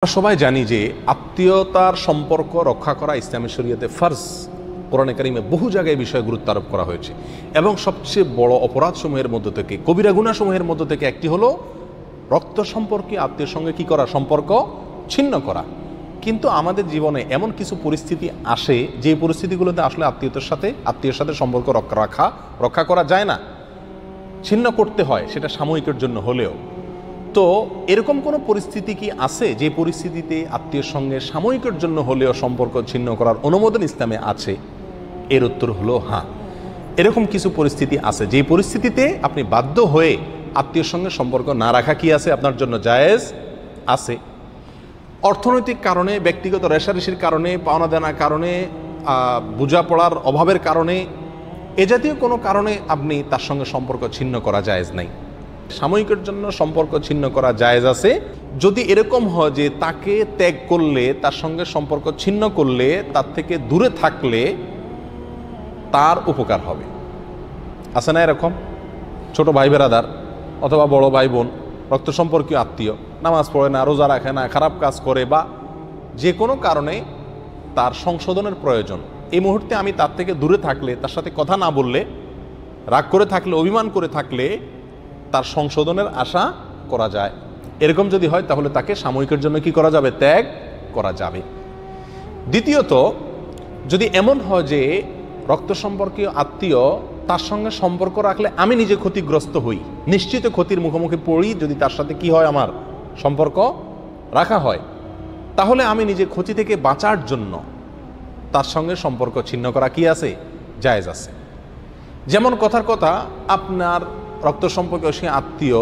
আমরা সবাই জানি যে আত্মীয়তার সম্পর্ক রক্ষা করা ইসলামী শরীয়তে ফরজ। কোরআনে কারিমে বহু জায়গায় বিষয়ে গুরুত্ব আরোপ করা হয়েছে এবং সবচেয়ে বড় অপরাধসমূহের মধ্যে থেকে, কবিরা গুনাহসমূহের মধ্যে থেকে একটি হলো রক্ত সম্পর্কে আত্মীয়ের সঙ্গে কি করা, সম্পর্ক ছিন্ন করা। কিন্তু আমাদের জীবনে এমন কিছু পরিস্থিতি আসে যে পরিস্থিতিগুলোতে আসলে আত্মীয়ের সাথে সম্পর্ক রক্ষা করা যায় না, ছিন্ন করতে হয়, সেটা সাময়িকের জন্য হলেও। তো এরকম কোনো পরিস্থিতি কি আছে যে পরিস্থিতিতে আত্মীয়ের সঙ্গে সাময়িকের জন্য হলেও সম্পর্ক ছিন্ন করার অনুমোদন ইসলামে আছে? এর উত্তর হলো হ্যাঁ, এরকম কিছু পরিস্থিতি আছে যে পরিস্থিতিতে আপনি বাধ্য হয়ে আত্মীয়ের সঙ্গে সম্পর্ক না রাখা কি আছে, আপনার জন্য জায়েজ আছে। অর্থনৈতিক কারণে, ব্যক্তিগত রেষারেষির কারণে, পাওনা দেনার কারণে, বোঝাপড়ার অভাবের কারণে, এ জাতীয় কোনো কারণে আপনি তার সঙ্গে সম্পর্ক ছিন্ন করা জায়েজ নাই। সাময়িকের জন্য সম্পর্ক ছিন্ন করা জায়েজ আছে যদি এরকম হয় যে তাকে ত্যাগ করলে, তার সঙ্গে সম্পর্ক ছিন্ন করলে, তার থেকে দূরে থাকলে তার উপকার হবে। আছে না এরকম? ছোট ভাই বেরাদার অথবা বড় ভাই বোন, রক্ত সম্পর্কীয় আত্মীয়, নামাজ পড়ে না, রোজা রাখে না, খারাপ কাজ করে, বা যে কোনো কারণে তার সংশোধনের প্রয়োজন। এই মুহূর্তে আমি তার থেকে দূরে থাকলে, তার সাথে কথা না বললে, রাগ করে থাকলে, অভিমান করে থাকলে তার সংশোধনের আশা করা যায়। এরকম যদি হয় তাহলে তাকে সাময়িকের জন্য কি করা যাবে, ত্যাগ করা যাবে। দ্বিতীয়ত, যদি এমন হয় যে রক্ত সম্পর্কীয় আত্মীয়, তার সঙ্গে সম্পর্ক রাখলে আমি নিজে ক্ষতিগ্রস্ত হই, নিশ্চিত ক্ষতির মুখোমুখি পড়ি, যদি তার সাথে কি হয়, আমার সম্পর্ক রাখা হয়, তাহলে আমি নিজে ক্ষতি থেকে বাঁচার জন্য তার সঙ্গে সম্পর্ক ছিন্ন করা কি আছে, জায়েজ আছে। যেমন কথার কথা, আপনার রক্ত সম্পর্কীয় সে আত্মীয়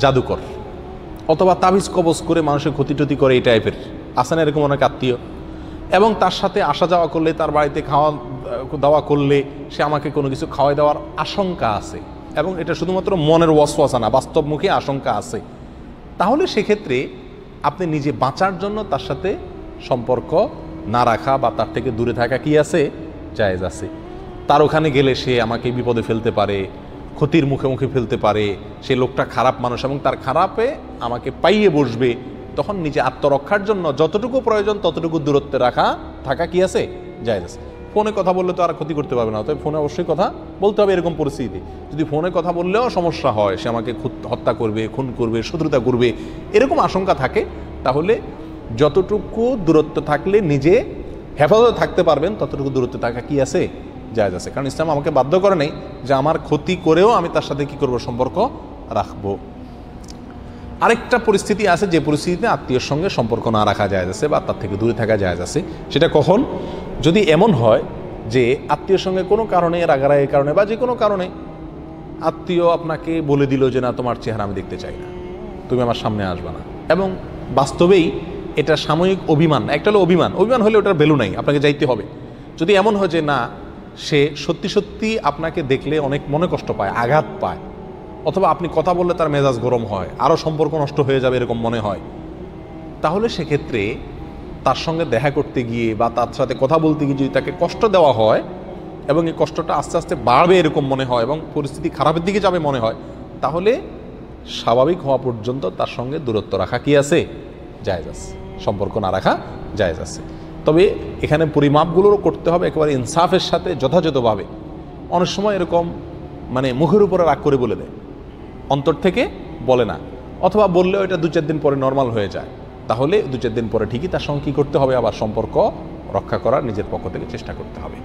জাদুকর অথবা তাবিজ কবজ করে মানুষের ক্ষতি টতি করে, এই টাইপের আছে না এরকম অনেক আত্মীয়, এবং তার সাথে আসা যাওয়া করলে, তার বাড়িতে খাওয়া দাওয়া করলে সে আমাকে কোনো কিছু খাওয়াই দেওয়ার আশঙ্কা আছে, এবং এটা শুধুমাত্র মনের ওয়াসওয়াসা না, বাস্তবমুখী আশঙ্কা আছে, তাহলে সেক্ষেত্রে আপনি নিজে বাঁচার জন্য তার সাথে সম্পর্ক না রাখা বা তার থেকে দূরে থাকা কি আছে, জায়েজ আছে। তার ওখানে গেলে সে আমাকে বিপদে ফেলতে পারে, ক্ষতির মুখে ফেলতে পারে, সে লোকটা খারাপ মানুষ এবং তার খারাপে আমাকে পাইয়ে বসবে, তখন নিজে আত্মরক্ষার জন্য যতটুকু প্রয়োজন ততটুকু দূরত্বে থাকা কি আছে, জায়েজ আছে। ফোনে কথা বললে তো আর ক্ষতি করতে পারবে না, তবে ফোনে অবশ্যই কথা বলতে হবে। এরকম পরিস্থিতি যদি ফোনে কথা বললেও সমস্যা হয়, সে আমাকে হত্যা করবে, খুন করবে, শত্রুতা করবে, এরকম আশঙ্কা থাকে, তাহলে যতটুকু দূরত্ব থাকলে নিজে হেফাজতে থাকতে পারবেন ততটুকু দূরত্বে থাকা কি আছে, জায়েজ আছে। কারণ ইসলাম আমাকে বাধ্য করে নেই যে আমার ক্ষতি করেও আমি তার সাথে কি করব, সম্পর্ক রাখবো। আরেকটা পরিস্থিতি আছে যে পরিস্থিতিতে আত্মীয়ের সঙ্গে সম্পর্ক না রাখা জায়েজ আছে বা তার থেকে দূরে থাকা জায়েজ আছে। সেটা কখন? যদি এমন হয় যে আত্মীয়ের সঙ্গে কোনো কারণে, রাগারাগির কারণে বা যে কোনো কারণে আত্মীয় আপনাকে বলে দিল যে না, তোমার চেহারা আমি দেখতে চাই না, তুমি আমার সামনে আসবে না, এবং বাস্তবেই এটা সাময়িক অভিমান, একটা হলো অভিমান হলে ওটার ভ্যালু নাই, আপনাকে যাইতে হবে। যদি এমন হয় যে না, সে সত্যি সত্যি আপনাকে দেখলে অনেক মনে কষ্ট পায়, আঘাত পায়, অথবা আপনি কথা বললে তার মেজাজ গরম হয়, আরও সম্পর্ক নষ্ট হয়ে যাবে এরকম মনে হয়, তাহলে সেক্ষেত্রে তার সঙ্গে দেখা করতে গিয়ে বা তার সাথে কথা বলতে গিয়ে যদি তাকে কষ্ট দেওয়া হয় এবং এই কষ্টটা আস্তে আস্তে বাড়বে এরকম মনে হয় এবং পরিস্থিতি খারাপের দিকে যাবে মনে হয়, তাহলে স্বাভাবিক হওয়া পর্যন্ত তার সঙ্গে দূরত্ব রাখা কি আছে, জায়েজ আছে, সম্পর্ক না রাখা জায়েজ আছে। তবে এখানে পরিমাপগুলোরও করতে হবে একেবারে ইনসাফের সাথে, যথাযথভাবে। অনেক সময় এরকম মুখের উপরে রাগ করে বলে দেয়, অন্তর থেকে বলে না, অথবা বললেও এটা 2-4 দিন পরে নর্মাল হয়ে যায়, তাহলে 2-4 দিন পরে ঠিকই তার সঙ্গে কী করতে হবে, আবার সম্পর্ক রক্ষা করার নিজের পক্ষ থেকে চেষ্টা করতে হবে।